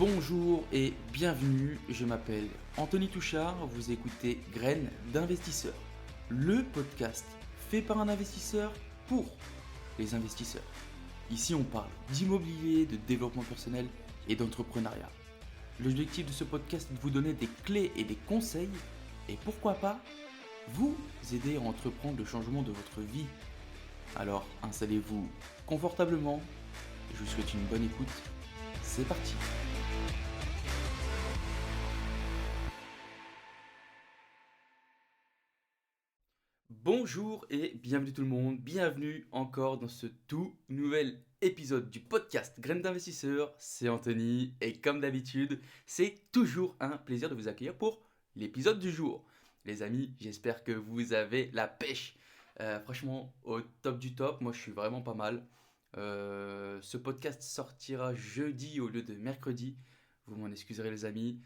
Bonjour et bienvenue, je m'appelle Anthony Touchard, vous écoutez Graines d'investisseurs, le podcast fait par un investisseur pour les investisseurs. Ici on parle d'immobilier, de développement personnel et d'entrepreneuriat. L'objectif de ce podcast est de vous donner des clés et des conseils et pourquoi pas vous aider à entreprendre le changement de votre vie. Alors installez-vous confortablement et je vous souhaite une bonne écoute. C'est parti. Bonjour et bienvenue tout le monde, bienvenue encore dans ce tout nouvel épisode du podcast Graines d'investisseurs, c'est Anthony et comme d'habitude, c'est toujours un plaisir de vous accueillir pour l'épisode du jour. Les amis, j'espère que vous avez la pêche, franchement au top du top, moi je suis vraiment pas mal. Ce podcast sortira jeudi au lieu de mercredi, vous m'en excuserez les amis,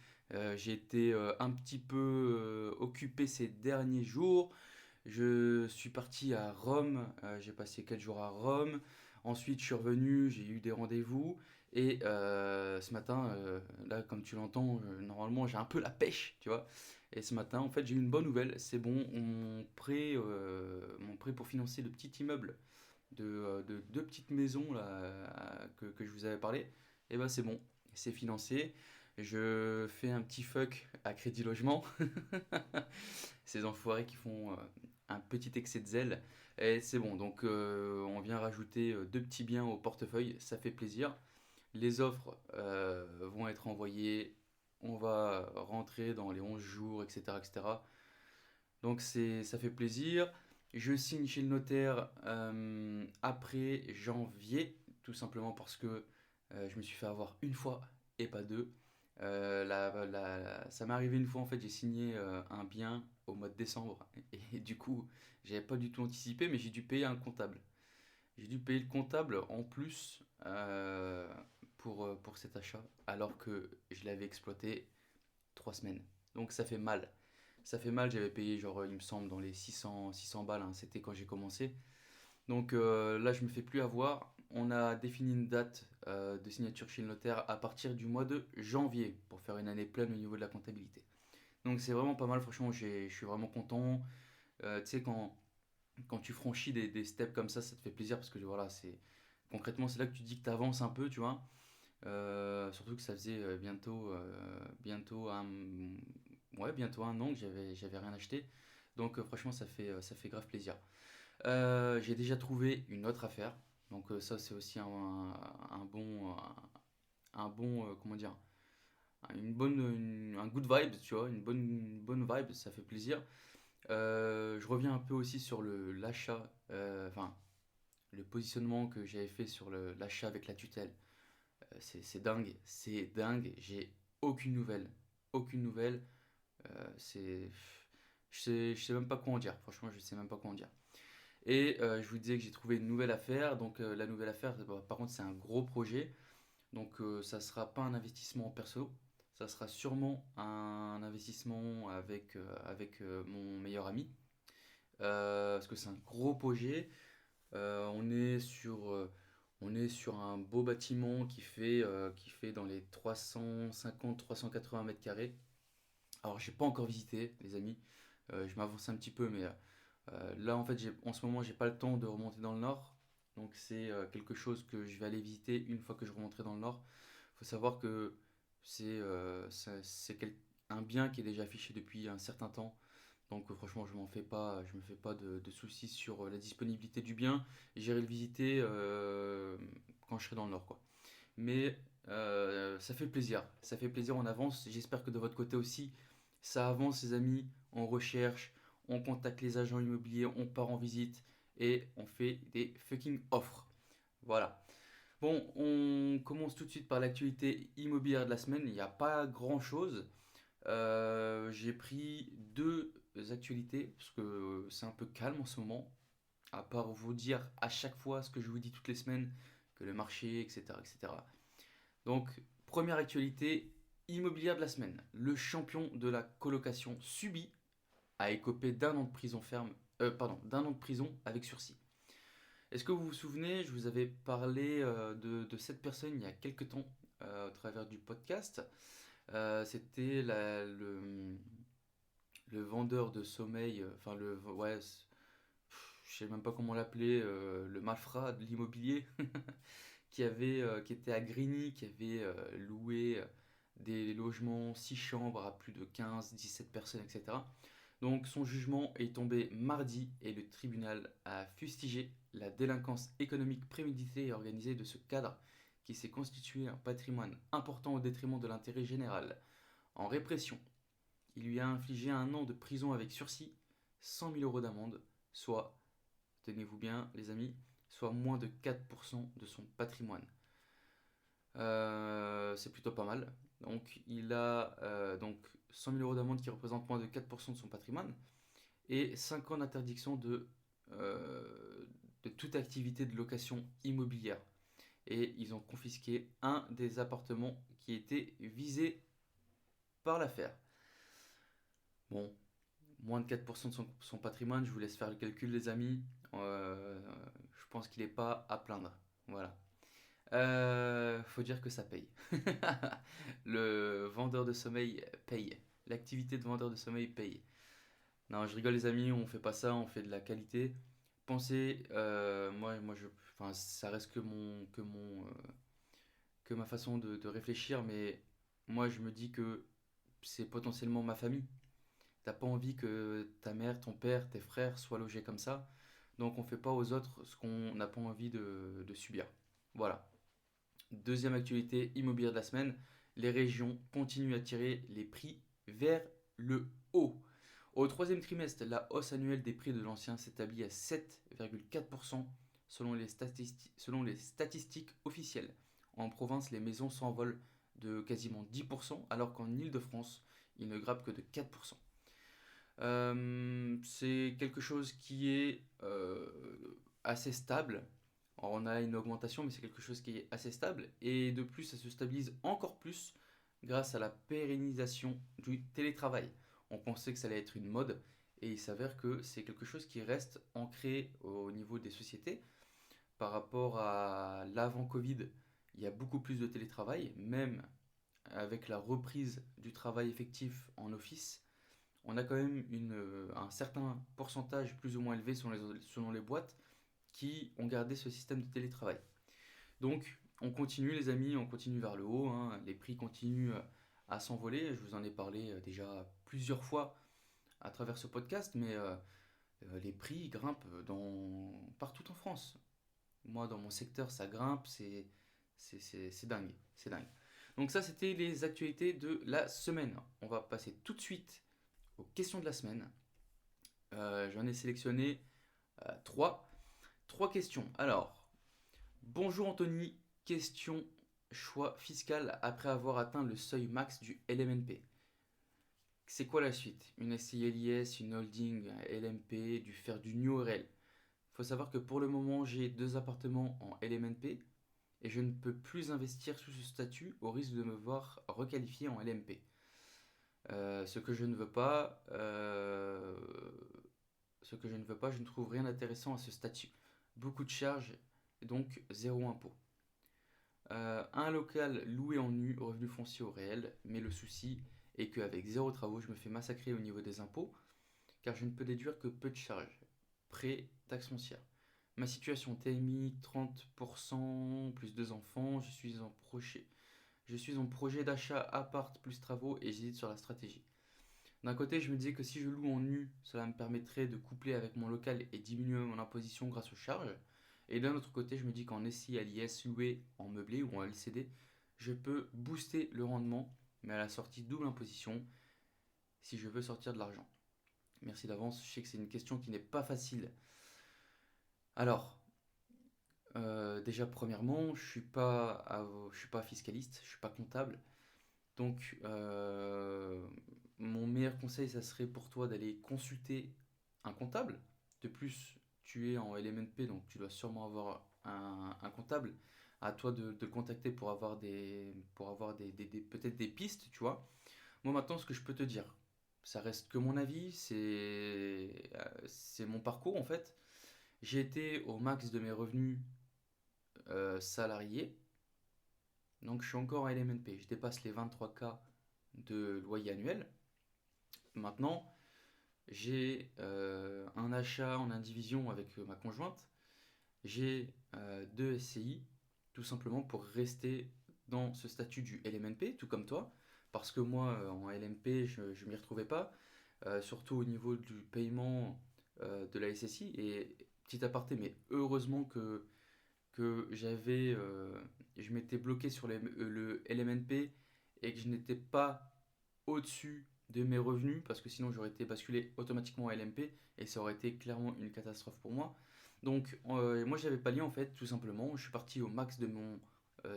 j'ai été un petit peu occupé ces derniers jours. Je suis parti à Rome, j'ai passé 4 jours à Rome. Ensuite, je suis revenu, j'ai eu des rendez-vous. Et ce matin, là, comme tu l'entends, normalement, j'ai un peu la pêche, tu vois. Et ce matin, en fait, j'ai eu une bonne nouvelle. C'est bon, mon prêt pour financer le petit immeuble de deux petites maisons là, que je vous avais parlé, et ben c'est bon, c'est financé. Je fais un petit fuck à Crédit Logement. Ces enfoirés qui font un petit excès de zèle. Et c'est bon, donc on vient rajouter deux petits biens au portefeuille, ça fait plaisir. Les offres vont être envoyées, on va rentrer dans les 11 jours, etc. etc. Donc ça fait plaisir. Je signe chez le notaire après janvier, tout simplement parce que je me suis fait avoir une fois et pas deux. Ça m'est arrivé une fois, en fait, j'ai signé un bien au mois de décembre et du coup, j'avais pas du tout anticipé, mais j'ai dû payer un comptable. J'ai dû payer le comptable en plus pour cet achat, alors que je l'avais exploité 3 semaines. Donc ça fait mal. Ça fait mal, j'avais payé genre, il me semble, dans les 600 balles, hein, c'était quand j'ai commencé. Donc là, je me fais plus avoir. On a défini une date de signature chez le notaire à partir du mois de janvier pour faire une année pleine au niveau de la comptabilité. Donc c'est vraiment pas mal, franchement, je suis vraiment content. Tu sais, quand tu franchis des steps comme ça te fait plaisir parce que voilà, concrètement, c'est là que tu dis que tu avances un peu, tu vois. Surtout que ça faisait bientôt un an que j'avais rien acheté. Donc franchement, ça fait grave plaisir. J'ai déjà trouvé une autre affaire. Donc ça c'est aussi un bon comment dire, un good vibe, tu vois, une bonne vibe, ça fait plaisir. Je reviens un peu aussi sur l'achat, enfin le positionnement que j'avais fait sur l'achat avec la tutelle. C'est dingue, c'est dingue. J'ai aucune nouvelle, aucune nouvelle. C'est, je sais même pas quoi en dire. Franchement, je sais même pas quoi en dire. Et je vous disais que j'ai trouvé une nouvelle affaire. Donc la nouvelle affaire, bah, par contre, c'est un gros projet. Donc ça sera pas un investissement en perso. Ça sera sûrement un investissement avec mon meilleur ami. Parce que c'est un gros projet. On est sur un beau bâtiment qui fait dans les 350-380 mètres carrés. Alors, j'ai pas encore visité, les amis. Je m'avance un petit peu, mais là, en fait, en ce moment, j'ai pas le temps de remonter dans le nord. Donc, c'est quelque chose que je vais aller visiter une fois que je remonterai dans le nord. Il faut savoir que c'est un bien qui est déjà affiché depuis un certain temps. Donc franchement, je me fais pas de soucis sur la disponibilité du bien. J'irai le visiter quand je serai dans le nord, quoi. Mais ça fait plaisir, on avance. J'espère que de votre côté aussi, ça avance, les amis. On recherche, on contacte les agents immobiliers, on part en visite et on fait des fucking offres. Voilà. Bon, on commence tout de suite par l'actualité immobilière de la semaine. Il n'y a pas grand-chose. J'ai pris deux actualités parce que c'est un peu calme en ce moment. À part vous dire à chaque fois ce que je vous dis toutes les semaines, que le marché, etc. etc. Donc, première actualité immobilière de la semaine. Le champion de la colocation subit a écopé d'un an de prison ferme, d'un an de prison avec sursis. Est-ce que vous vous souvenez, je vous avais parlé de cette personne il y a quelques temps. au travers du podcast. C'était le vendeur de sommeil, enfin ouais, je sais même pas comment l'appeler, le malfrat de l'immobilier qui était à Grigny, qui avait loué des logements 6 chambres à plus de 15, 17 personnes, etc. Donc son jugement est tombé mardi et le tribunal a fustigé la délinquance économique préméditée et organisée de ce cadre qui s'est constitué un patrimoine important au détriment de l'intérêt général. En répression, il lui a infligé 1 an de prison avec sursis, 100 000 euros d'amende, soit, tenez-vous bien les amis, soit moins de 4% de son patrimoine. C'est plutôt pas mal. Donc il a 100 000 euros d'amende qui représente moins de 4% de son patrimoine et 5 ans d'interdiction de toute activité de location immobilière. Et ils ont confisqué un des appartements qui était visé par l'affaire. Bon, moins de 4% de son patrimoine, je vous laisse faire le calcul les amis. Je pense qu'il n'est pas à plaindre. Voilà. Faut dire que ça paye. Le vendeur de sommeil paye. L'activité de vendeur de sommeil paye. Non, je rigole les amis, on fait pas ça, on fait de la qualité. Pensez, enfin, ça reste que ma façon de réfléchir, mais moi je me dis que c'est potentiellement ma famille. T'as pas envie que ta mère, ton père, tes frères soient logés comme ça, donc on fait pas aux autres ce qu'on n'a pas envie de subir. Voilà. Deuxième actualité immobilière de la semaine, les régions continuent à tirer les prix vers le haut. Au troisième trimestre, la hausse annuelle des prix de l'ancien s'établit à 7,4% selon les statistiques officielles. En province, les maisons s'envolent de quasiment 10%, alors qu'en Île-de-France, ils ne grimpent que de 4%. C'est quelque chose qui est assez stable. On a une augmentation, mais c'est quelque chose qui est assez stable. Et de plus, ça se stabilise encore plus grâce à la pérennisation du télétravail. On pensait que ça allait être une mode, et il s'avère que c'est quelque chose qui reste ancré au niveau des sociétés. Par rapport à l'avant Covid, il y a beaucoup plus de télétravail, même avec la reprise du travail effectif en office. On a quand même un certain pourcentage plus ou moins élevé selon les boîtes qui ont gardé ce système de télétravail. Donc, on continue les amis, on continue vers le haut, hein. Les prix continuent à s'envoler. Je vous en ai parlé déjà plusieurs fois à travers ce podcast, mais les prix grimpent partout en France. Moi, dans mon secteur, ça grimpe, c'est dingue, c'est dingue. Donc ça, c'était les actualités de la semaine. On va passer tout de suite aux questions de la semaine. J'en ai sélectionné trois. Trois questions. Alors, bonjour Anthony, question choix fiscal après avoir atteint le seuil max du LMNP. C'est quoi la suite? Une SCI LIS, une holding, un LMP, faire du new RL. Il faut savoir que pour le moment, j'ai 2 appartements en LMNP et je ne peux plus investir sous ce statut au risque de me voir requalifier en LMP. Ce que je ne veux pas, je ne trouve rien d'intéressant à ce statut. Beaucoup de charges, donc zéro impôt. Un local loué en nu, revenu foncier au réel, mais le souci est qu'avec zéro travaux, je me fais massacrer au niveau des impôts, car je ne peux déduire que peu de charges. Prêt, taxe foncière. Ma situation TMI 30%, plus 2 enfants, je suis en projet d'achat appart plus travaux et j'hésite sur la stratégie. D'un côté, je me disais que si je loue en nu, cela me permettrait de coupler avec mon local et diminuer mon imposition grâce aux charges. Et d'un autre côté, je me dis qu'en SI, à l'IS, loué en meublé ou en LCD, je peux booster le rendement, mais à la sortie double imposition si je veux sortir de l'argent. Merci d'avance, je sais que c'est une question qui n'est pas facile. Alors, déjà premièrement, je suis pas fiscaliste, je suis pas comptable. Donc, mon meilleur conseil, ça serait pour toi d'aller consulter un comptable. De plus, tu es en LMNP, donc tu dois sûrement avoir un comptable. À toi de le contacter pour avoir peut-être des pistes, tu vois. Moi, maintenant, ce que je peux te dire, ça reste que mon avis, c'est mon parcours en fait. J'ai été au max de mes revenus salariés, Donc je suis encore en LMNP. Je dépasse les 23K de loyer annuel. Maintenant, j'ai un achat en indivision avec ma conjointe. J'ai deux SCI, tout simplement pour rester dans ce statut du LMNP, tout comme toi. Parce que moi, en LMP, je ne m'y retrouvais pas, surtout au niveau du paiement de la SSI. Et petit aparté, mais heureusement que je m'étais bloqué sur le LMNP et que je n'étais pas au-dessus de mes revenus, parce que sinon j'aurais été basculé automatiquement à LMP et ça aurait été clairement une catastrophe pour moi. Donc moi je l'avais pas lié en fait, tout simplement. Je suis parti au max de mon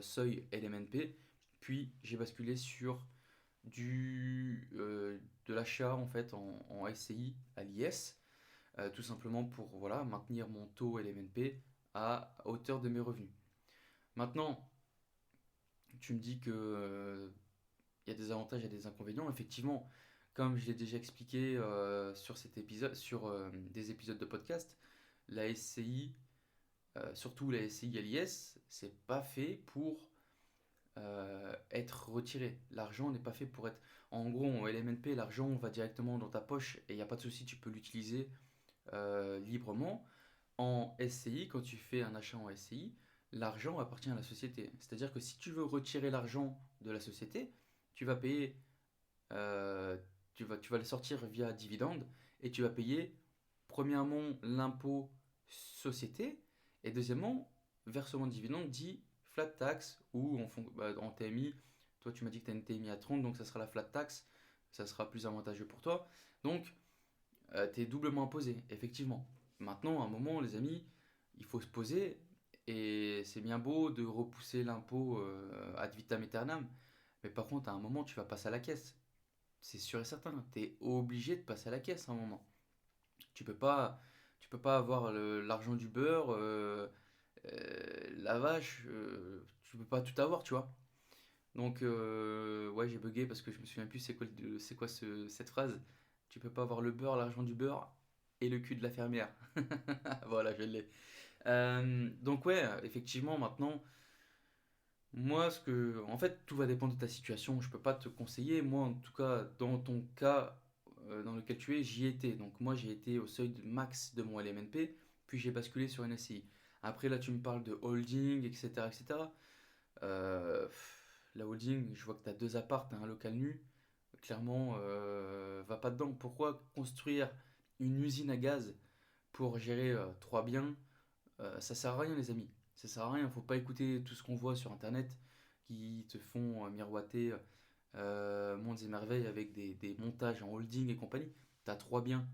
seuil LMNP, puis j'ai basculé sur de l'achat en fait en SCI à l'IS, tout simplement pour voilà, maintenir mon taux LMNP à hauteur de mes revenus. Maintenant, tu me dis que il y a des avantages et des inconvénients. Effectivement, comme je l'ai déjà expliqué sur cet épisode, sur des épisodes de podcast, la SCI, surtout la SCI à l'IS, c'est pas fait pour être retiré. L'argent n'est pas fait pour être. En gros, en LMNP, l'argent va directement dans ta poche et il n'y a pas de souci, tu peux l'utiliser librement. En SCI, quand tu fais un achat en SCI, l'argent appartient à la société. C'est-à-dire que si tu veux retirer l'argent de la société, tu vas payer, euh, tu vas le sortir via dividende et tu vas payer premièrement l'impôt société et deuxièmement versement de dividende dit flat tax ou en TMI. Toi, tu m'as dit que tu as une TMI à 30, donc ça sera la flat tax, ça sera plus avantageux pour toi. Donc, tu es doublement imposé, effectivement. Maintenant, à un moment, les amis, il faut se poser et c'est bien beau de repousser l'impôt ad vitam aeternam, mais par contre, à un moment, tu vas passer à la caisse. C'est sûr et certain, tu es obligé de passer à la caisse à un moment. Tu peux pas, tu peux pas avoir l'argent du beurre, la vache, tu peux pas tout avoir, tu vois. Donc, ouais, j'ai bugué parce que je me souviens plus c'est quoi cette phrase. Tu peux pas avoir le beurre, l'argent du beurre et le cul de la fermière. Voilà, je l'ai. Donc, ouais, effectivement, maintenant, moi, en fait, tout va dépendre de ta situation. Je peux pas te conseiller. Moi, en tout cas, dans ton cas dans lequel tu es, j'y étais. Donc, moi, j'ai été au seuil de max de mon LMNP, puis j'ai basculé sur une SCI. Après, là, tu me parles de holding, etc., etc. La holding, je vois que tu as deux apparts, tu as un local nu. Clairement, va pas dedans. Pourquoi construire une usine à gaz pour gérer trois biens? Ça sert à rien, les amis. Ça sert à rien. Faut pas écouter tout ce qu'on voit sur internet qui te font miroiter mondes et merveilles avec des montages en holding et compagnie. T'as trois biens.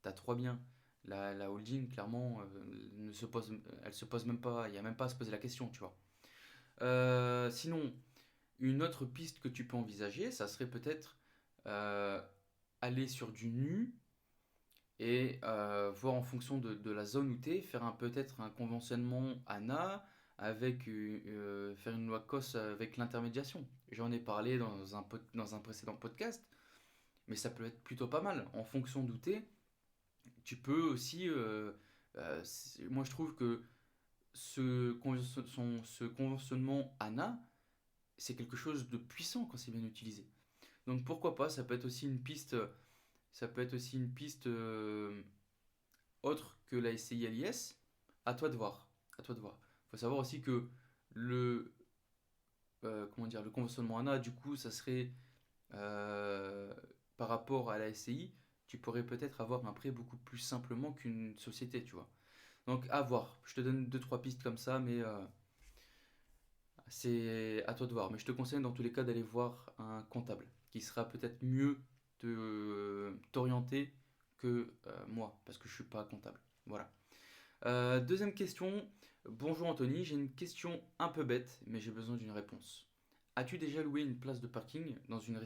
T'as trois biens. La holding, clairement, elle se pose même pas. Il n'y a même pas à se poser la question, tu vois. Sinon, une autre piste que tu peux envisager, ça serait peut-être euh, aller sur du nu et voir en fonction de la zone où tu es, faire peut-être un conventionnement ANA avec faire une loi COS avec l'intermédiation. J'en ai parlé dans un précédent podcast, mais ça peut être plutôt pas mal. En fonction d'où tu es, tu peux aussi. Moi, je trouve que ce conventionnement ANA, c'est quelque chose de puissant quand c'est bien utilisé. Donc pourquoi pas, ça peut être aussi une piste, autre que la SCI LIS. À toi de voir. À toi de voir. Il faut savoir aussi que le, comment dire, le conventionnement ANA, du coup, ça serait euh, par rapport à la SCI, tu pourrais peut-être avoir un prêt beaucoup plus simplement qu'une société, tu vois. Donc à voir. Je te donne deux trois pistes comme ça, mais c'est à toi de voir. Mais je te conseille dans tous les cas d'aller voir un comptable qui sera peut-être mieux t'orienter que moi, parce que je suis pas comptable. Voilà. Deuxième question. Bonjour Anthony, j'ai une question un peu bête, mais j'ai besoin d'une réponse. As-tu déjà loué une place de parking dans une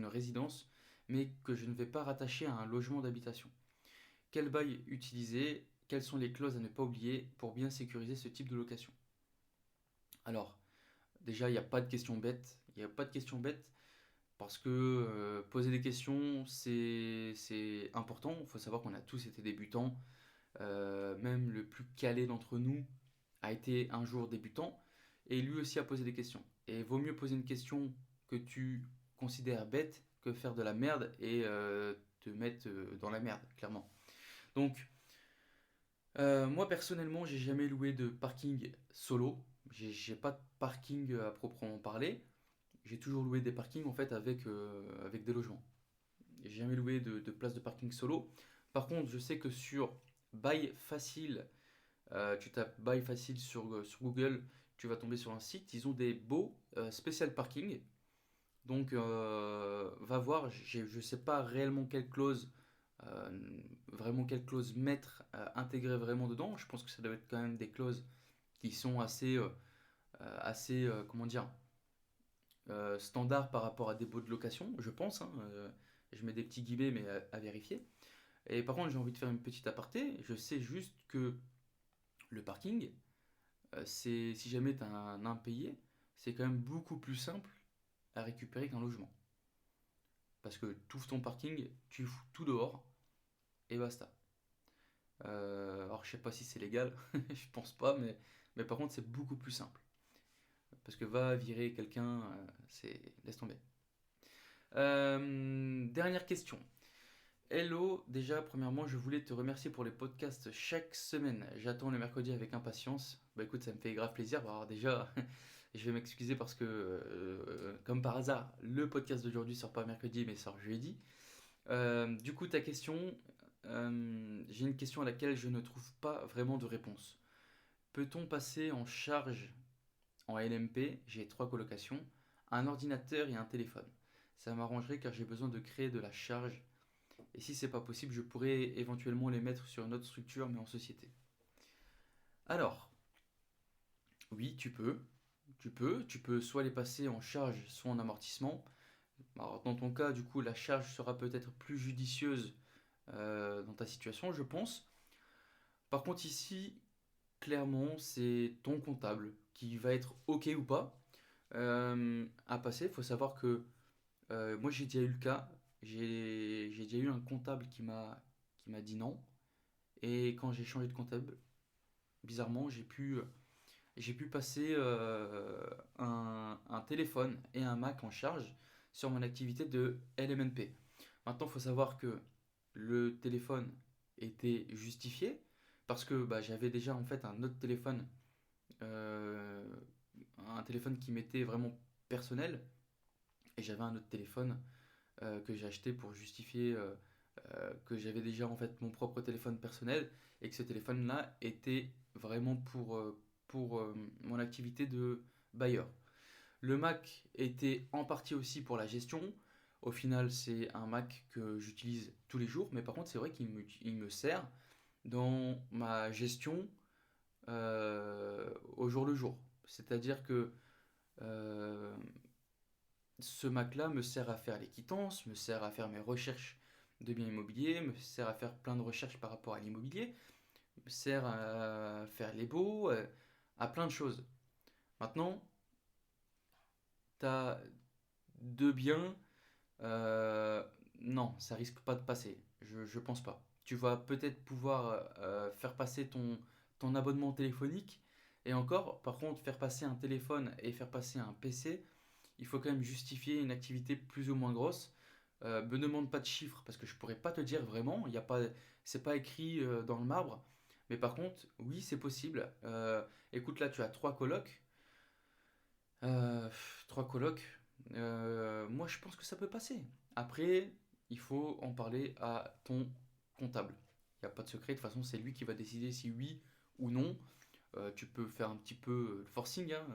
résidence, mais que je ne vais pas rattacher à un logement d'habitation? Quel bail utiliser? Quelles sont les clauses à ne pas oublier pour bien sécuriser ce type de location? Alors, déjà, il n'y a pas de questions bêtes. Il n'y a pas de questions bêtes parce que poser des questions, c'est important. Il faut savoir qu'on a tous été débutants. Même le plus calé d'entre nous a été un jour débutant. et lui aussi a posé des questions. Et vaut mieux poser une question que tu considères bête que faire de la merde et te mettre dans la merde, clairement. Donc, moi personnellement, j'ai jamais loué de parking solo. J'ai pas de parking à proprement parler. J'ai toujours loué des parkings en fait avec des logements. J'ai jamais loué de place de parking solo. Par contre, je sais que sur Bail Facile, tu tapes Bail Facile sur Google, tu vas tomber sur un site. Ils ont des beaux spécial parking. Donc, va voir. Je sais pas réellement quelle clause mettre intégrer vraiment dedans. Je pense que ça doit être quand même des clauses qui sont assez comment dire, standard par rapport à des baux de location, je pense, hein. Je mets des petits guillemets, mais à vérifier. Et par contre, j'ai envie de faire une petite aparté. Je sais juste que le parking, si jamais tu as un impayé, c'est quand même beaucoup plus simple à récupérer qu'un logement. Parce que tu ouvres ton parking, tu fous tout dehors, et basta. Alors, je sais pas si c'est légal, je pense pas, mais par contre, c'est beaucoup plus simple. Parce que va virer quelqu'un, laisse tomber. Dernière question. Hello, déjà, premièrement, je voulais te remercier pour les podcasts chaque semaine. J'attends le mercredi avec impatience. Bah écoute, ça me fait grave plaisir. Bon, alors déjà, je vais m'excuser parce que, comme par hasard, le podcast d'aujourd'hui sort pas mercredi mais sort jeudi. Du coup, ta question, j'ai une question à laquelle je ne trouve pas vraiment de réponse. Peut-on passer en charge en LMP? J'ai trois colocations, un ordinateur et un téléphone. Ça m'arrangerait car j'ai besoin de créer de la charge. Et si c'est pas possible, je pourrais éventuellement les mettre sur une autre structure, mais en société. Alors, oui, tu peux soit les passer en charge, soit en amortissement. Alors, dans ton cas, du coup, la charge sera peut-être plus judicieuse dans ta situation, je pense. Par contre, ici, clairement, c'est ton comptable qui va être OK ou pas à passer. Il faut savoir que moi, j'ai déjà eu le cas. J'ai déjà eu un comptable qui m'a dit non. Et quand j'ai changé de comptable, bizarrement, j'ai pu passer un téléphone et un Mac en charge sur mon activité de LMNP. Maintenant, il faut savoir que le téléphone était justifié parce que bah, j'avais déjà en fait euh, un téléphone qui m'était vraiment personnel et j'avais un autre téléphone que j'ai acheté pour justifier que j'avais déjà en fait mon propre téléphone personnel et que ce téléphone-là était vraiment pour mon activité de bailleur. Le Mac était en partie aussi pour la gestion. Au final, c'est un Mac que j'utilise tous les jours, mais par contre, c'est vrai qu'il me sert dans ma gestion au jour le jour. C'est-à-dire que euh, ce Mac-là me sert à faire les quittances, me sert à faire mes recherches de biens immobiliers, me sert à faire plein de recherches par rapport à l'immobilier, me sert à faire les baux, à plein de choses. Maintenant, tu as deux biens, euh, non, ça risque pas de passer. Je pense pas. Tu vas peut-être pouvoir faire passer ton abonnement téléphonique, et encore, par contre, faire passer un téléphone et faire passer un PC, il faut quand même justifier une activité plus ou moins grosse. Me demande pas de chiffres parce que je pourrais pas te dire vraiment. Il y a pas, c'est pas écrit dans le marbre. Mais par contre, oui, c'est possible. Écoute, là, tu as trois colocs. Trois colocs. Moi, je pense que ça peut passer. Après, il faut en parler à ton comptable. Il n'y a pas de secret. De toute façon, c'est lui qui va décider si oui ou non. Tu peux faire un petit peu le forcing, hein.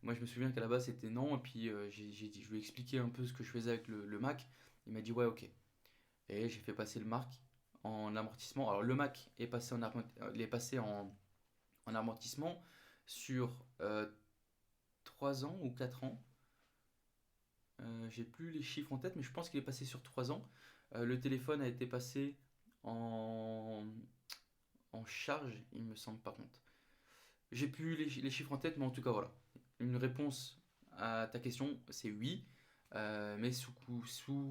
Moi, je me souviens qu'à la base, c'était non. Et puis, je lui ai expliqué un peu ce que je faisais avec le Mac. Il m'a dit, ouais, ok. Et j'ai fait passer le Mac en amortissement. Alors, le Mac il est passé en amortissement sur 3 ans ou 4 ans. J'ai plus les chiffres en tête, mais je pense qu'il est passé sur 3 ans. Le téléphone a été passé en, en charge, il me semble, par contre. J'ai plus les chiffres en tête, mais en tout cas, voilà. Une réponse à ta question, c'est oui, mais sous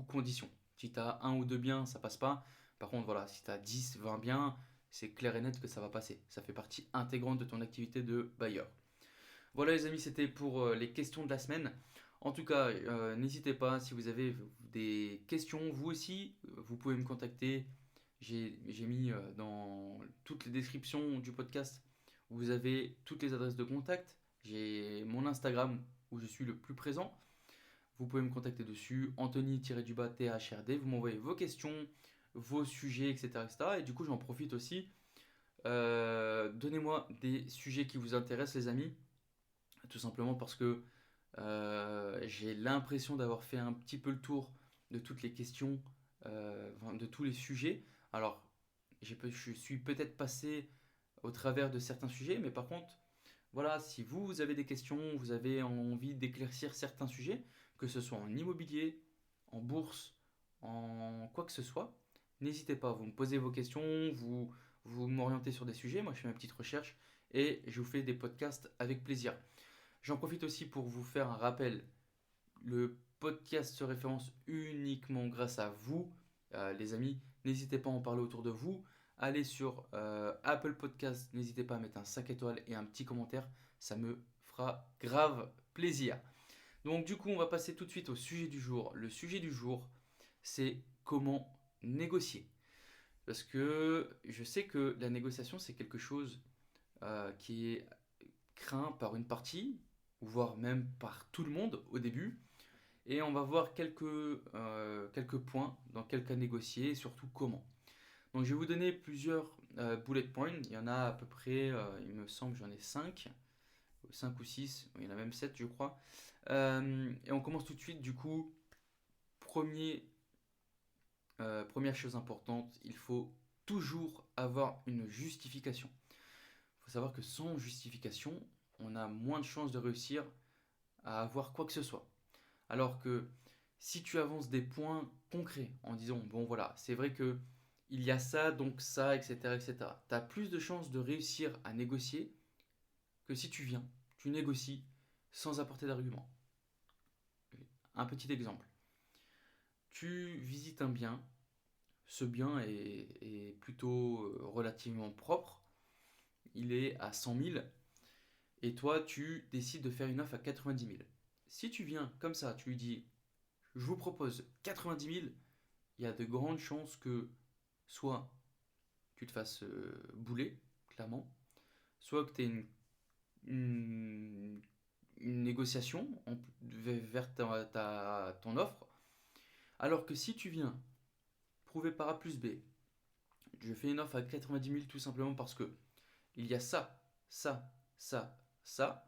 condition. Si tu as un ou deux biens, ça passe pas. Par contre, voilà, si tu as 10, 20 biens, c'est clair et net que ça va passer. Ça fait partie intégrante de ton activité de bailleur. Voilà les amis, c'était pour les questions de la semaine. En tout cas, n'hésitez pas, si vous avez des questions, vous aussi, vous pouvez me contacter. J'ai mis dans toutes les descriptions du podcast, vous avez toutes les adresses de contact. J'ai mon Instagram où je suis le plus présent. Vous pouvez me contacter dessus, Anthony-THRD. Vous m'envoyez vos questions, vos sujets, etc., etc. Et du coup, j'en profite aussi. Donnez-moi des sujets qui vous intéressent, les amis. Tout simplement parce que j'ai l'impression d'avoir fait un petit peu le tour de toutes les questions, enfin, de tous les sujets. Alors, je suis peut-être passé au travers de certains sujets, mais par contre, voilà, si vous avez des questions, vous avez envie d'éclaircir certains sujets, que ce soit en immobilier, en bourse, en quoi que ce soit, n'hésitez pas, vous me posez vos questions, vous m'orientez sur des sujets, moi je fais ma petite recherche et je vous fais des podcasts avec plaisir. J'en profite aussi pour vous faire un rappel. Le podcast se référence uniquement grâce à vous, les amis. N'hésitez pas à en parler autour de vous. Allez sur Apple Podcast, n'hésitez pas à mettre un 5 étoiles et un petit commentaire. Ça me fera grave plaisir. Donc du coup, on va passer tout de suite au sujet du jour. Le sujet du jour, c'est comment négocier. Parce que je sais que la négociation, c'est quelque chose qui est craint par une partie, voire même par tout le monde au début. Et on va voir quelques points dans quel cas négocier et surtout comment. Donc je vais vous donner plusieurs bullet points. Il y en a à peu près, il me semble, j'en ai 5 ou 6, il y en a même 7 je crois. Et on commence tout de suite du coup. Première chose importante, il faut toujours avoir une justification. Il faut savoir que sans justification, on a moins de chances de réussir à avoir quoi que ce soit. Alors que si tu avances des points concrets en disant, bon voilà, c'est vrai que il y a ça, donc ça, etc., etc., tu as plus de chances de réussir à négocier que si tu négocies sans apporter d'argument. Un petit exemple. Tu visites un bien, ce bien est plutôt relativement propre, il est à 100 000, et toi tu décides de faire une offre à 90 000. Si tu viens comme ça, tu lui dis, je vous propose 90 000, il y a de grandes chances que soit tu te fasses bouler, clairement, soit que tu aies une, une négociation vers ton offre, alors que si tu viens prouver par A plus B, je fais une offre à 90 000 tout simplement parce que il y a ça, ça, ça, ça,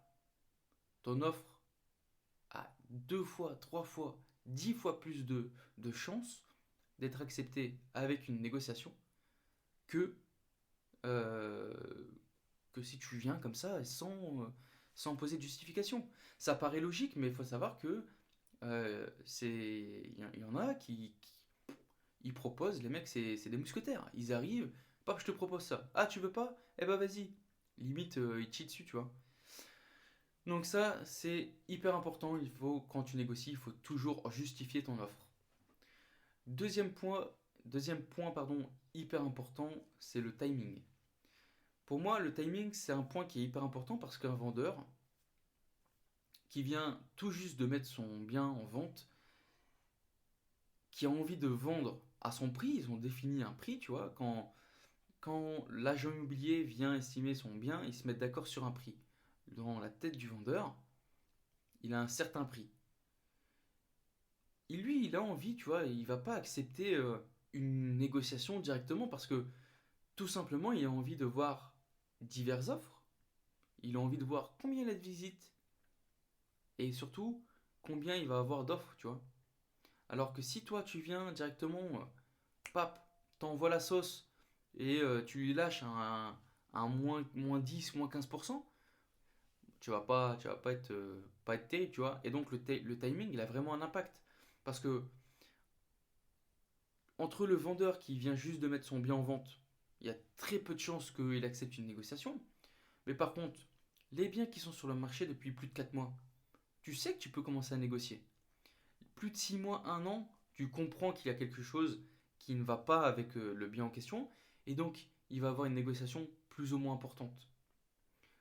ton offre a 2 fois, 3 fois, 10 fois plus de chances d'être acceptée avec une négociation que, euh, que si tu viens comme ça sans poser de justification. Ça paraît logique, mais il faut savoir que il y en a qui ils proposent, les mecs, c'est des mousquetaires. Ils arrivent, paf, je te propose ça. Ah, tu veux pas? Eh ben vas-y. Limite, ils te chient dessus, tu vois. Donc ça, c'est hyper important. Quand tu négocies, il faut toujours justifier ton offre. Deuxième point, pardon, hyper important, c'est le timing. Pour moi, le timing, c'est un point qui est hyper important parce qu'un vendeur qui vient tout juste de mettre son bien en vente, qui a envie de vendre à son prix, ils ont défini un prix, tu vois, quand l'agent immobilier vient estimer son bien, ils se mettent d'accord sur un prix. Dans la tête du vendeur, il a un certain prix. Et lui, il a envie, tu vois, il va pas accepter une négociation directement parce que tout simplement, il a envie de voir diverses offres. Il a envie de voir combien il a de visites et surtout combien il va avoir d'offres, tu vois. Alors que si toi, tu viens directement, pap, t'envoies la sauce et tu lui lâches un moins 10, moins 15%, tu vas pas être terrible, tu vois. Et donc le timing, il a vraiment un impact. Parce que entre le vendeur qui vient juste de mettre son bien en vente, il y a très peu de chances qu'il accepte une négociation. Mais par contre, les biens qui sont sur le marché depuis plus de 4 mois, tu sais que tu peux commencer à négocier. Plus de 6 mois, 1 an, tu comprends qu'il y a quelque chose qui ne va pas avec le bien en question. Et donc, il va avoir une négociation plus ou moins importante.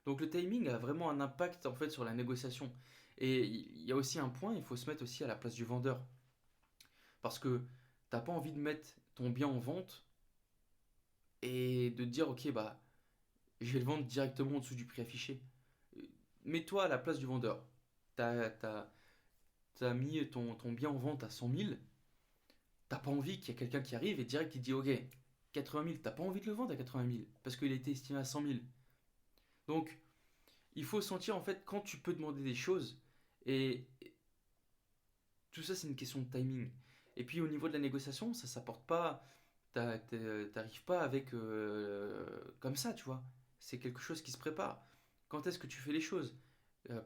Donc le timing a vraiment un impact en fait sur la négociation. Et il y a aussi un point, il faut se mettre aussi à la place du vendeur. Parce que t'as pas envie de mettre ton bien en vente et de te dire ok bah je vais le vendre directement en dessous du prix affiché. Mets-toi à la place du vendeur. T'as, t'as, t'as mis ton bien en vente à 100 000. T'as pas envie qu'il y ait quelqu'un qui arrive et direct qui dit ok 80 000. T'as pas envie de le vendre à 80 000 parce qu'il a été estimé à 100 000. Donc il faut sentir en fait quand tu peux demander des choses et tout ça c'est une question de timing. Et puis au niveau de la négociation, ça s'apporte pas, t'arrives pas avec comme ça, tu vois. C'est quelque chose qui se prépare. Quand est-ce que tu fais les choses?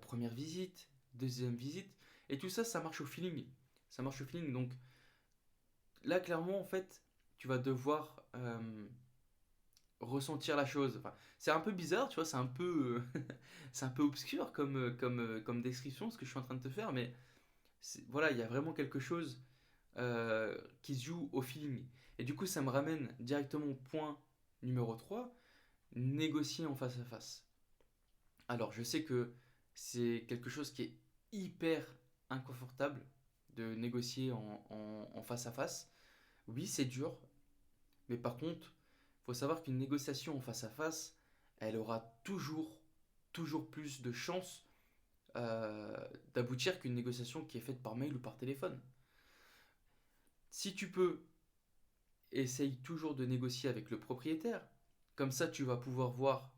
Première visite, deuxième visite, et tout ça, ça marche au feeling. Ça marche au feeling. Donc là, clairement, en fait, tu vas devoir ressentir la chose. Enfin, c'est un peu bizarre, tu vois, c'est un peu, c'est un peu obscur comme description ce que je suis en train de te faire, mais voilà, il y a vraiment quelque chose qui se joue au feeling. Et du coup, ça me ramène directement au point numéro 3, négocier en face à face. Alors, je sais que c'est quelque chose qui est hyper inconfortable de négocier en face à face. Oui, c'est dur, mais par contre, il faut savoir qu'une négociation en face à face, elle aura toujours plus de chances euh, d'aboutir qu'une négociation qui est faite par mail ou par téléphone. Si tu peux, essaye toujours de négocier avec le propriétaire. Comme ça, tu vas pouvoir voir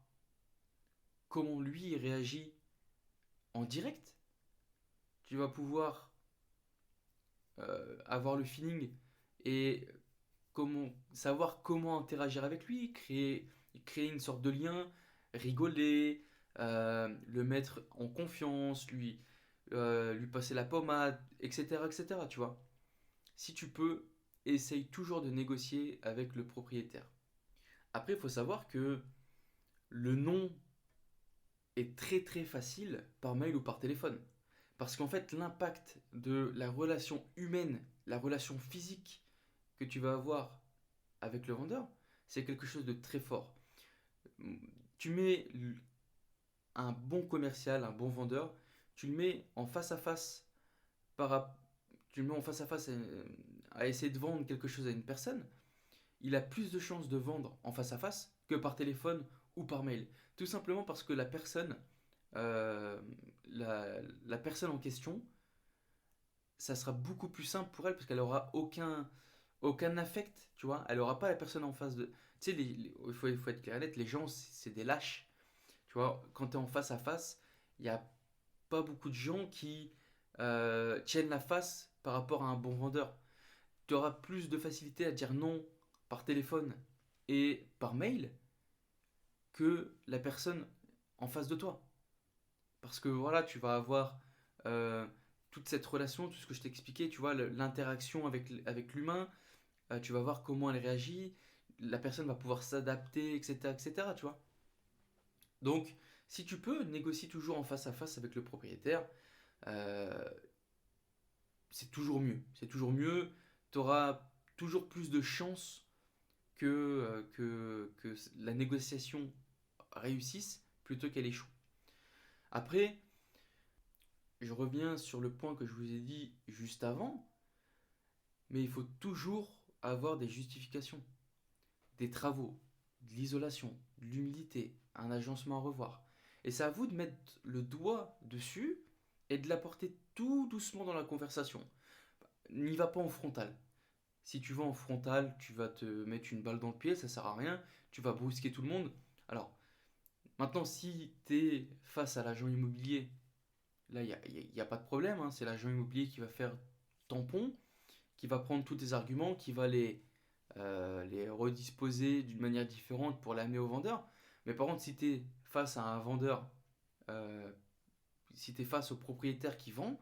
comment lui il réagit en direct. Tu vas pouvoir avoir le feeling et savoir comment interagir avec lui, créer une sorte de lien, rigoler, le mettre en confiance, lui passer la pommade, etc., etc. Tu vois. Si tu peux, essaye toujours de négocier avec le propriétaire. Après, il faut savoir que le non est très facile par mail ou par téléphone. Parce qu'en fait, l'impact de la relation humaine, la relation physique que tu vas avoir avec le vendeur, c'est quelque chose de très fort. Tu mets un bon commercial, un bon vendeur, tu le mets en face à face par, tu le mets en face à essayer de vendre quelque chose à une personne, il a plus de chances de vendre en face à face que par téléphone ou par mail. Tout simplement parce que euh, la, la personne en question, ça sera beaucoup plus simple pour elle parce qu'elle aura aucun affect, tu vois. Elle aura pas la personne en face de. Tu sais, il faut être clair et net, les gens, c'est des lâches. Tu vois, quand tu es en face à face, il n'y a pas beaucoup de gens qui tiennent la face par rapport à un bon vendeur. Tu auras plus de facilité à dire non par téléphone et par mail que la personne en face de toi. Parce que voilà, tu vas avoir euh, toute cette relation, tout ce que je t'ai expliqué, tu vois, l'interaction avec l'humain, tu vas voir comment elle réagit, la personne va pouvoir s'adapter, etc., etc., tu vois. Donc, si tu peux, négocie toujours en face à face avec le propriétaire, euh, c'est toujours mieux. C'est toujours mieux, tu auras toujours plus de chances que la négociation réussisse plutôt qu'elle échoue. Après, je reviens sur le point que je vous ai dit juste avant, mais il faut toujours avoir des justifications, des travaux, de l'isolation, de l'humidité, un agencement à revoir. Et c'est à vous de mettre le doigt dessus et de l'apporter tout doucement dans la conversation. N'y va pas en frontal. Si tu vas en frontal, tu vas te mettre une balle dans le pied, ça sert à rien, tu vas brusquer tout le monde. Alors, maintenant, si tu es face à l'agent immobilier, là, il y a pas de problème, hein, c'est l'agent immobilier qui va faire tampon, qui va prendre tous tes arguments, qui va les redisposer d'une manière différente pour l'amener au vendeur. Mais par contre, si tu es face à un vendeur, euh, si tu es face au propriétaire qui vend,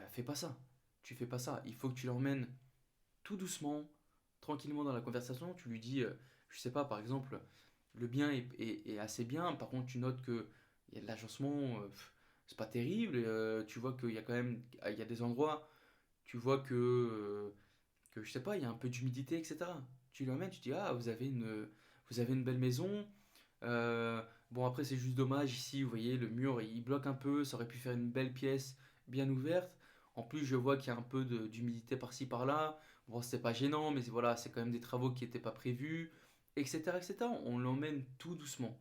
fais pas ça. Tu fais pas ça. Il faut que tu l'emmènes tout doucement, tranquillement dans la conversation. Tu lui dis, je sais pas, par exemple, le bien est assez bien. Par contre, tu notes que il y a de l'agencement, c'est pas terrible. Tu vois qu'il y a quand même, il y a des endroits, tu vois que je sais pas, il y a un peu d'humidité, etc. Tu l'emmènes, tu dis, ah, vous avez une belle maison. euh, Bon, après, c'est juste dommage. Ici, vous voyez, le mur, il bloque un peu. Ça aurait pu faire une belle pièce bien ouverte. En plus, je vois qu'il y a un peu d'humidité par-ci, par-là. Bon, c'est pas gênant, mais voilà, c'est quand même des travaux qui n'étaient pas prévus, etc., etc. On l'emmène tout doucement.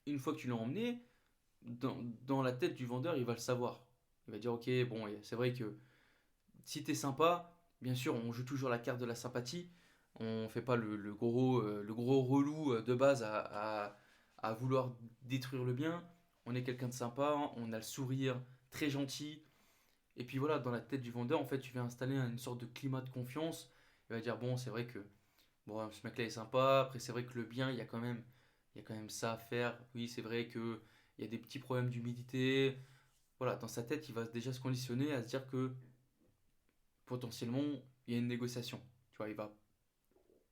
Une fois que tu l'as emmené, dans, dans la tête du vendeur, il va le savoir. Il va dire, ok, bon, c'est vrai que si t'es sympa, bien sûr, on joue toujours la carte de la sympathie. On fait pas le gros relou de base à vouloir détruire le bien. On est quelqu'un de sympa, on a le sourire très gentil. Et puis voilà, dans la tête du vendeur, en fait, tu viens installer une sorte de climat de confiance. Il va dire, bon, c'est vrai que bon, ce mec-là est sympa. Après, c'est vrai que le bien, il y a quand même ça à faire. Oui, c'est vrai que il y a des petits problèmes d'humidité. Voilà, dans sa tête, il va déjà se conditionner à se dire que potentiellement, il y a une négociation. Tu vois, il va.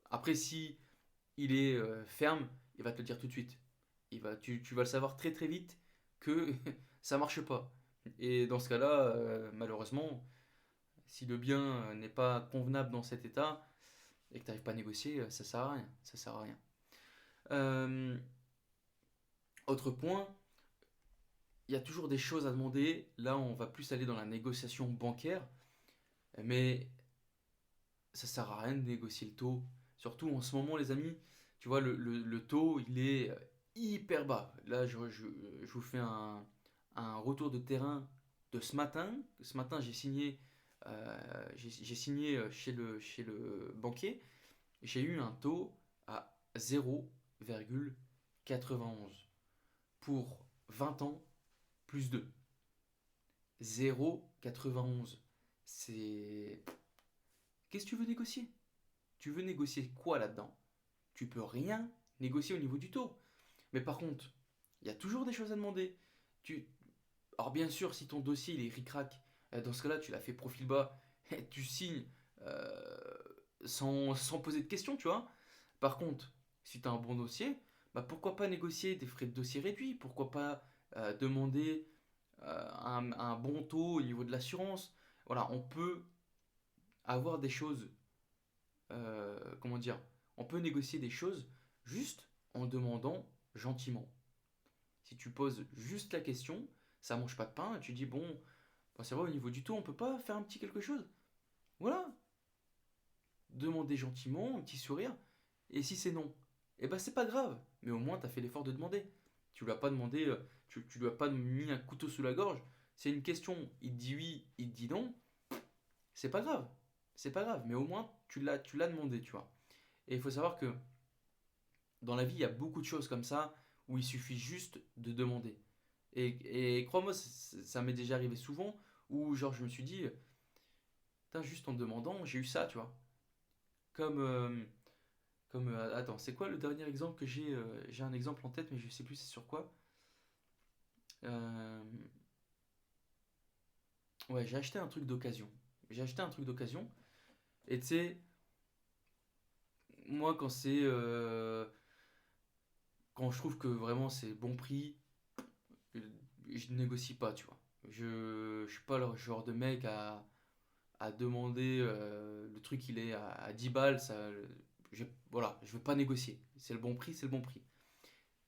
Après, si il est ferme, il va te le dire tout de suite. Tu vas le savoir très très vite que ça marche pas. Et dans ce cas-là, malheureusement, si le bien n'est pas convenable dans cet état et que tu n'arrives pas à négocier, ça sert à rien. Ça sert à rien. Euh, Autre point, il y a toujours des choses à demander. Là, on va plus aller dans la négociation bancaire, mais ça sert à rien de négocier le taux. Surtout en ce moment, les amis, tu vois, le taux, il est hyper bas. Là, je vous fais un retour de terrain de ce matin. Ce matin, j'ai signé chez le banquier. J'ai eu un taux à 0,91 pour 20 ans plus 2. 0,91. C'est... Qu'est-ce que tu veux négocier? Tu veux négocier quoi là-dedans? Tu peux rien négocier au niveau du taux. Mais par contre, il y a toujours des choses à demander. Tu... Alors bien sûr, si ton dossier il est ric-rac, dans ce cas-là, tu l'as fait profil bas, tu signes euh, sans poser de questions, tu vois. Par contre, si tu as un bon dossier, bah pourquoi pas négocier des frais de dossier réduits? Pourquoi pas demander un bon taux au niveau de l'assurance? Voilà, on peut avoir des choses, comment dire, on peut négocier des choses juste en demandant gentiment. Si tu poses juste la question, ça mange pas de pain, et tu dis bon, bah, c'est vrai au niveau du taux, on peut pas faire un petit quelque chose. Voilà, demander gentiment, un petit sourire, et si c'est non, eh ben c'est pas grave, mais au moins tu as fait l'effort de demander. Tu lui as pas demandé, tu lui as pas mis un couteau sous la gorge. C'est une question, il te dit oui, il te dit non, c'est pas grave, c'est pas grave, mais au moins tu l'as demandé, tu vois. Et il faut savoir que dans la vie, il y a beaucoup de choses comme ça où il suffit juste de demander. Et crois-moi, ça m'est déjà arrivé souvent où genre je me suis dit, putain, juste en demandant, j'ai eu ça, tu vois. Comme, attends, c'est quoi le dernier exemple que j'ai J'ai un exemple en tête, mais je sais plus c'est sur quoi. Euh, ouais, j'ai acheté un truc d'occasion. J'ai acheté un truc d'occasion. Et tu sais, moi, quand je trouve que vraiment c'est bon prix, je négocie pas, tu vois. Je suis pas le genre de mec à demander le truc il est à 10 balles, voilà, je veux pas négocier. C'est le bon prix, c'est le bon prix.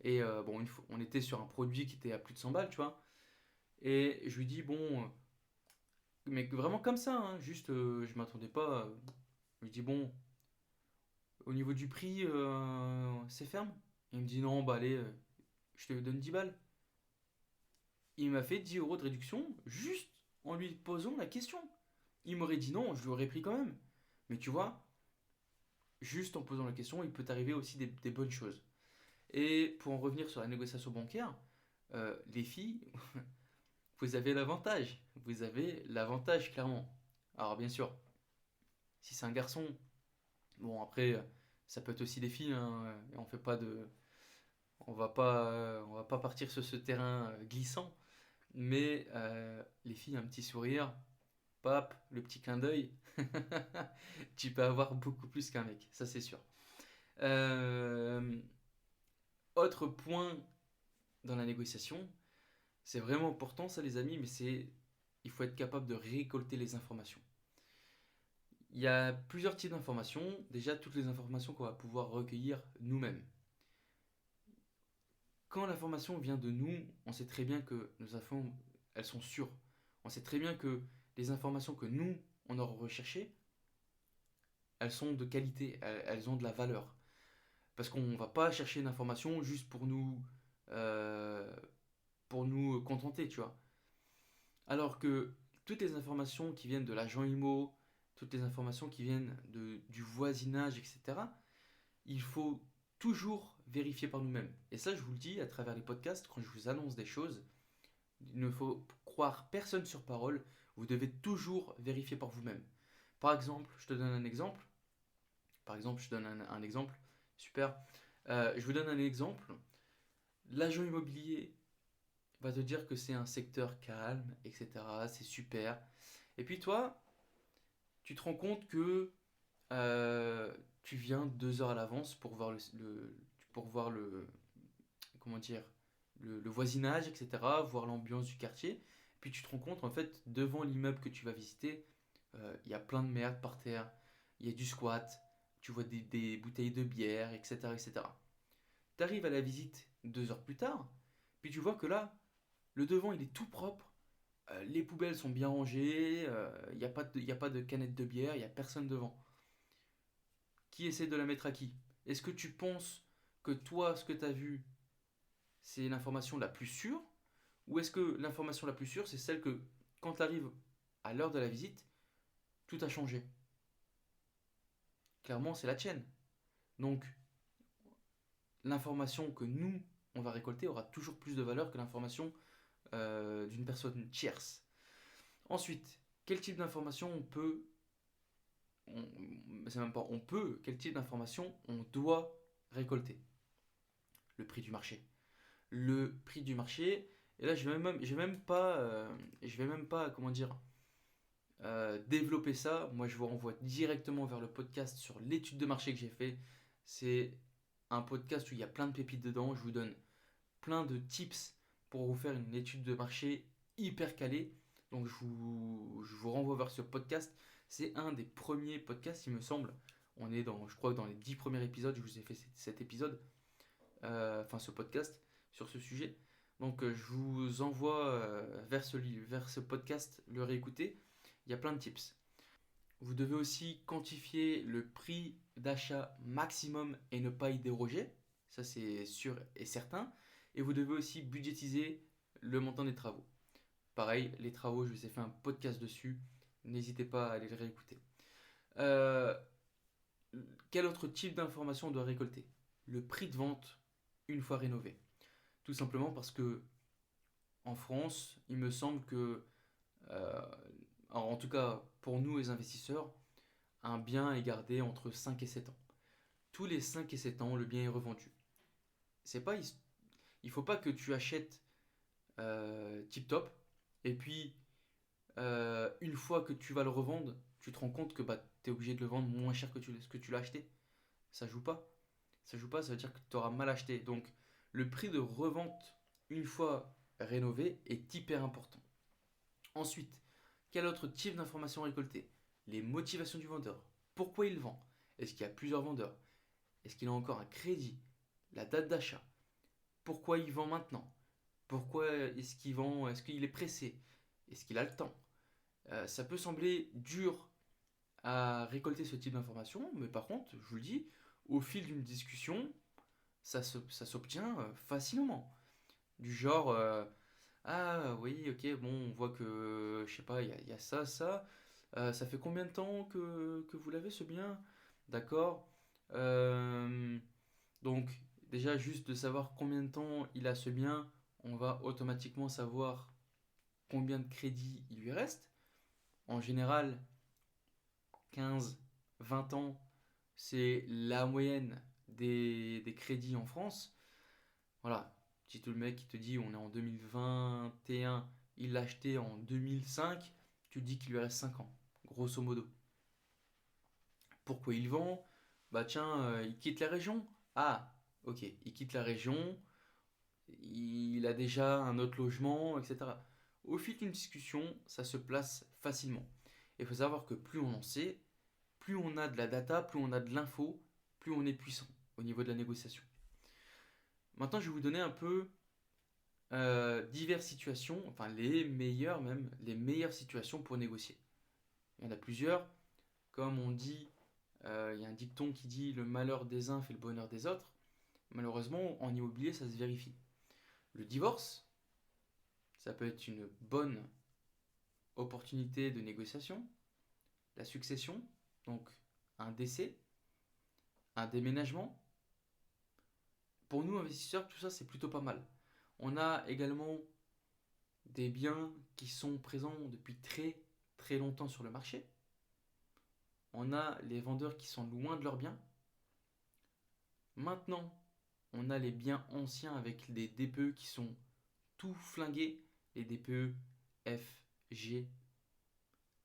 Et bon, une fois, on était sur un produit qui était à plus de 100 balles, tu vois. Et je lui dis, bon, mais vraiment comme ça, hein, juste, je m'attendais pas. Je lui dis, bon, au niveau du prix, c'est ferme. Il me dit, non, bah allez, je te donne 10 balles. Il m'a fait 10 euros de réduction juste en lui posant la question. Il m'aurait dit non, je l'aurais pris quand même. Mais tu vois, juste en posant la question, il peut arriver aussi des bonnes choses. Et pour en revenir sur la négociation bancaire, les filles, vous avez l'avantage. Vous avez l'avantage clairement. Alors bien sûr, si c'est un garçon, bon après, ça peut être aussi des filles. Hein, et on fait pas de, on va pas partir sur ce terrain glissant. Mais les filles, un petit sourire, pap, le petit clin d'œil, tu peux avoir beaucoup plus qu'un mec, ça c'est sûr. Euh, Autre point dans la négociation, c'est vraiment important ça les amis, mais il faut être capable de récolter les informations. Il y a plusieurs types d'informations. Déjà, toutes les informations qu'on va pouvoir recueillir nous-mêmes. Quand l'information vient de nous, on sait très bien que nos infos, elles sont sûres. On sait très bien que les informations que nous, on aura recherchées, elles sont de qualité, elles ont de la valeur. Parce qu'on ne va pas chercher une information juste euh, pour nous contenter, tu vois. Alors que toutes les informations qui viennent de l'agent IMO, toutes les informations qui viennent du voisinage, etc., il faut toujours vérifier par nous-mêmes. Et ça, je vous le dis à travers les podcasts, quand je vous annonce des choses, il ne faut croire personne sur parole, vous devez toujours vérifier par vous-même. Par exemple, je te donne un exemple. Par exemple, je donne un exemple. Super. Je vous donne un exemple. L'agent immobilier va te dire que c'est un secteur calme, etc. C'est super. Et puis toi, tu te rends compte que tu viens 2 heures à l'avance pour voir pour voir comment dire, le voisinage, etc. Voir l'ambiance du quartier. Puis tu te rends compte, en fait, devant l'immeuble que tu vas visiter, il y a plein de merde par terre. Il y a du squat. Tu vois des bouteilles de bière, etc. etc. Tu arrives à la visite 2 heures plus tard. Puis tu vois que là, le devant, il est tout propre. Les poubelles sont bien rangées. Il n'y a y a pas de canette de bière. Il n'y a personne devant. Qui essaie de la mettre à qui? Est-ce que tu penses que toi, ce que tu as vu, c'est l'information la plus sûre? Ou est-ce que l'information la plus sûre, c'est celle que, quand tu arrives à l'heure de la visite, tout a changé? Clairement, c'est la tienne. Donc, l'information que nous, on va récolter aura toujours plus de valeur que l'information d'une personne tierce. Ensuite, quel type d'information on peut, c'est même pas on peut, quel type d'information on doit récolter? Le prix du marché. Le prix du marché, et là je vais même pas, comment dire, développer ça. Moi je vous renvoie directement vers le podcast sur l'étude de marché que j'ai fait. C'est un podcast où il y a plein de pépites dedans. Je vous donne plein de tips pour vous faire une étude de marché hyper calée. Donc je vous renvoie vers ce podcast. C'est un des premiers podcasts, il me semble. On est dans, je crois, dans les 10 premiers épisodes. Je vous ai fait cet épisode, enfin ce podcast sur ce sujet. Donc je vous envoie vers ce podcast, le réécouter. Il y a plein de tips. Vous devez aussi quantifier le prix d'achat maximum et ne pas y déroger. Ça, c'est sûr et certain. Et vous devez aussi budgétiser le montant des travaux. Pareil, les travaux, je vous ai fait un podcast dessus. N'hésitez pas à aller le réécouter. Euh, quel autre type d'information on doit récolter? Le prix de vente une fois rénové. Tout simplement parce que en France, il me semble que, euh, en tout cas pour nous les investisseurs, un bien est gardé entre 5 et 7 ans. Tous les 5 et 7 ans, le bien est revendu. C'est pas, il faut pas que tu achètes tip top et puis une fois que tu vas le revendre, tu te rends compte que bah, tu es obligé de le vendre moins cher que ce que tu l'as acheté. Ça joue pas. Ça joue pas, ça veut dire que tu auras mal acheté. Donc le prix de revente une fois rénové est hyper important. Ensuite, quel autre type d'information récolter? Les motivations du vendeur. Pourquoi il vend? Est-ce qu'il y a plusieurs vendeurs? Est-ce qu'il a encore un crédit? La date d'achat? Pourquoi il vend maintenant? Pourquoi est-ce qu'il vend? Est-ce qu'il est pressé? Est-ce qu'il a le temps? Ça peut sembler dur à récolter ce type d'information, mais par contre, je vous le dis, au fil d'une discussion, ça s'obtient facilement. Du genre, ah oui, ok, bon, on voit que, je sais pas, il y a ça, ça. Ça fait combien de temps que vous l'avez ce bien? D'accord. Euh, donc, déjà, juste de savoir combien de temps il a ce bien, on va automatiquement savoir combien de crédits il lui reste. En général, 15, 20 ans, c'est la moyenne des crédits en France. Voilà, si tout le mec qui te dit on est en 2021, il l'a acheté en 2005, tu te dis qu'il lui reste 5 ans, grosso modo. Pourquoi il vend? Bah tiens, il quitte la région. Ah, ok, il quitte la région, il a déjà un autre logement, etc. Au fil d'une discussion, ça se place facilement. Il faut savoir que plus on en sait, plus on a de la data, plus on a de l'info, plus on est puissant au niveau de la négociation. Maintenant, je vais vous donner un peu diverses situations, enfin les meilleures même, les meilleures situations pour négocier. Il y en a plusieurs. Comme on dit, il y a un dicton qui dit le malheur des uns fait le bonheur des autres. Malheureusement, en immobilier, ça se vérifie. Le divorce, ça peut être une bonne opportunité de négociation. La succession, donc un décès, un déménagement. Pour nous, investisseurs, tout ça, c'est plutôt pas mal. On a également des biens qui sont présents depuis très très longtemps sur le marché. On a les vendeurs qui sont loin de leurs biens. Maintenant, on a les biens anciens avec des DPE qui sont tout flingués. Les DPE F, G.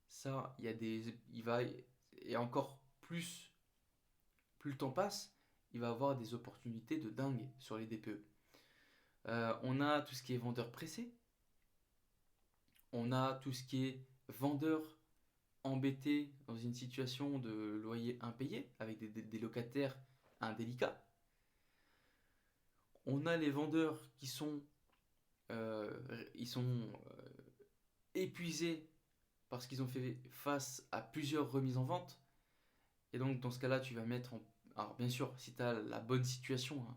Ça, il y a des. Il va. Et encore plus le temps passe, il va avoir des opportunités de dingue sur les DPE. On a tout ce qui est vendeur pressé. On a tout ce qui est vendeur embêté dans une situation de loyer impayé avec des locataires indélicats. On a les vendeurs qui sont, ils sont épuisés parce qu'ils ont fait face à plusieurs remises en vente. Et donc dans ce cas-là, tu vas mettre en... Alors bien sûr, si tu as la bonne situation, hein,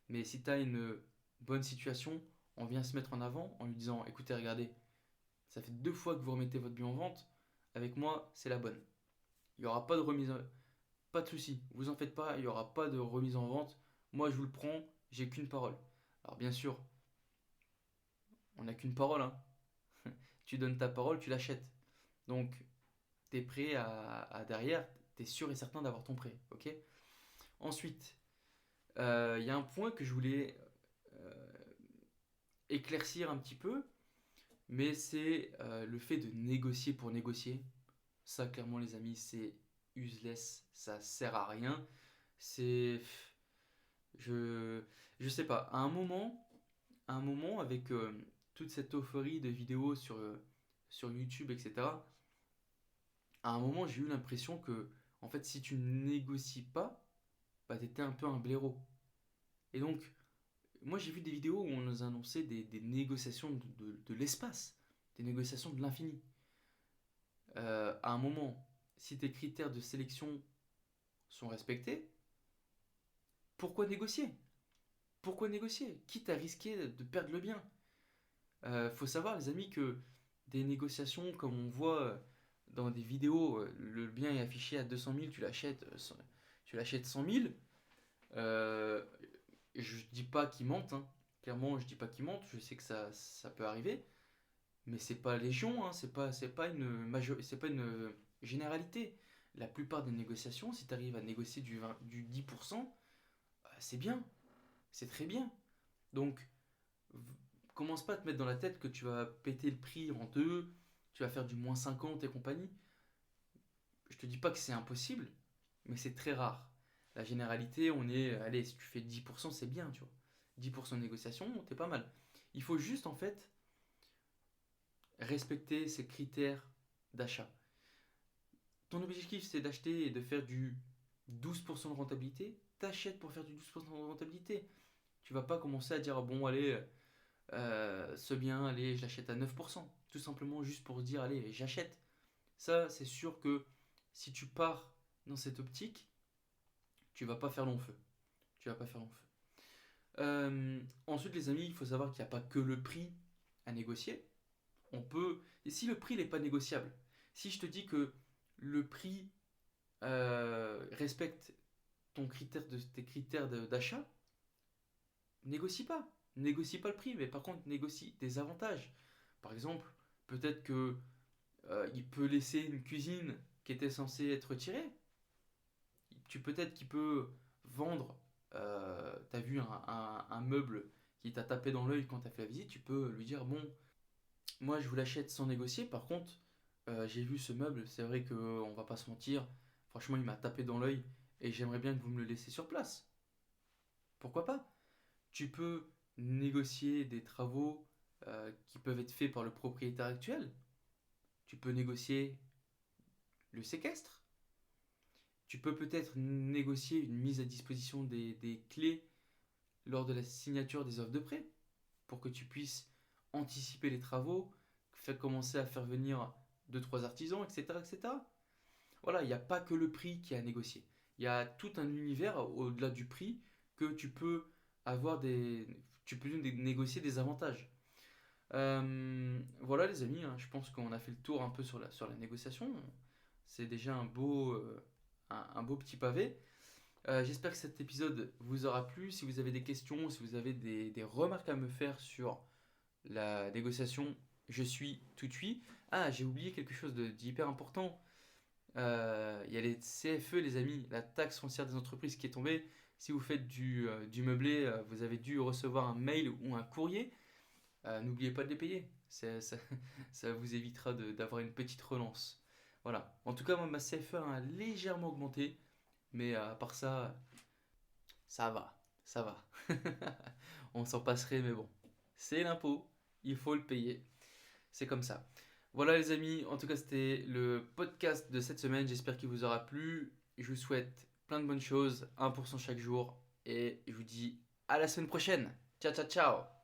mais si tu as une bonne situation, on vient se mettre en avant en lui disant, écoutez, regardez, ça fait 2 fois que vous remettez votre bien en vente, avec moi, c'est la bonne. Il n'y aura pas de remise, pas de souci, vous en faites pas, il n'y aura pas de remise en vente. Moi, je vous le prends, j'ai qu'une parole. Alors bien sûr, on n'a qu'une parole, hein. Tu donnes ta parole, tu l'achètes. Donc, tu es prêt à derrière, tu es sûr et certain d'avoir ton prêt, ok. Ensuite, il y a un point que je voulais éclaircir un petit peu, mais c'est le fait de négocier pour négocier. Ça, clairement, les amis, c'est useless, ça sert à rien. C'est. Je. Je sais pas, à un moment avec toute cette euphorie de vidéos sur YouTube, etc., à un moment, j'ai eu l'impression que, en fait, si tu ne négocies pas, bah, t'étais un peu un blaireau. Et donc, moi, j'ai vu des vidéos où on nous annonçait des négociations de l'espace, des négociations de l'infini. À un moment, si tes critères de sélection sont respectés, pourquoi négocier? Pourquoi négocier? Quitte à risquer de perdre le bien. Faut savoir, les amis, que des négociations, comme on voit dans des vidéos, le bien est affiché à 200 000, tu l'achètes 100 000. Euh, je dis pas qu'ils mentent, hein. Clairement, je dis pas qu'ils mentent. Je sais que ça peut arriver, mais c'est pas légion, hein. C'est pas une généralité. La plupart des négociations, si tu arrives à négocier du 10%, c'est bien, c'est très bien. Donc, commence pas à te mettre dans la tête que tu vas péter le prix en deux, tu vas faire du moins 50 et compagnie. Je te dis pas que c'est impossible, mais c'est très rare. La généralité, on est, allez, si tu fais 10%, c'est bien, tu vois. 10% de négociation, t'es pas mal. Il faut juste, en fait, respecter ces critères d'achat. Ton objectif, c'est d'acheter et de faire du 12% de rentabilité. T'achètes pour faire du 12% de rentabilité. Tu vas pas commencer à dire, ah bon, allez, ce bien, allez, je l'achète à 9%. Tout simplement juste pour se dire, allez, j'achète. Ça, c'est sûr que si tu pars dans cette optique, tu vas pas faire long feu. Tu vas pas faire long feu. Ensuite, les amis, il faut savoir qu'il n'y a pas que le prix à négocier. On peut. Et si le prix n'est pas négociable, si je te dis que le prix respecte tes critères d'achat, négocie pas. Négocie pas le prix, mais par contre, négocie des avantages. Par exemple, peut-être que il peut laisser une cuisine qui était censée être retirée. Peut-être qu'il peut vendre. T'as vu un meuble qui t'a tapé dans l'œil quand t'as fait la visite, tu peux lui dire bon, moi je vous l'achète sans négocier. Par contre, j'ai vu ce meuble, c'est vrai que on va pas se mentir. Franchement, il m'a tapé dans l'œil et j'aimerais bien que vous me le laissiez sur place. Pourquoi pas? Tu peux négocier des travaux qui peuvent être faits par le propriétaire actuel. Tu peux négocier le séquestre. Tu peux peut-être négocier une mise à disposition des clés lors de la signature des offres de prêt pour que tu puisses anticiper les travaux, commencer à faire venir deux trois artisans, etc., etc. Voilà, il n'y a pas que le prix qui est à négocier. Il y a tout un univers au-delà du prix que tu peux avoir tu peux négocier des avantages. Voilà les amis, hein, je pense qu'on a fait le tour un peu sur la négociation. C'est déjà un beau petit pavé. J'espère que cet épisode vous aura plu. Si vous avez des questions, si vous avez des remarques à me faire sur la négociation, je suis tout oui. Ah, j'ai oublié quelque chose d'hyper important. Il y a les CFE, les amis, la taxe foncière des entreprises qui est tombée. Si vous faites du meublé, vous avez dû recevoir un mail ou un courrier. N'oubliez pas de les payer. Ça vous évitera d'avoir une petite relance. Voilà. En tout cas, moi, ma CFE a légèrement augmenté. Mais à part ça, ça va. Ça va. On s'en passerait, mais bon. C'est l'impôt. Il faut le payer. C'est comme ça. Voilà les amis, en tout cas c'était le podcast de cette semaine, j'espère qu'il vous aura plu. Je vous souhaite plein de bonnes choses, 1% chaque jour, et je vous dis à la semaine prochaine. Ciao ciao ciao.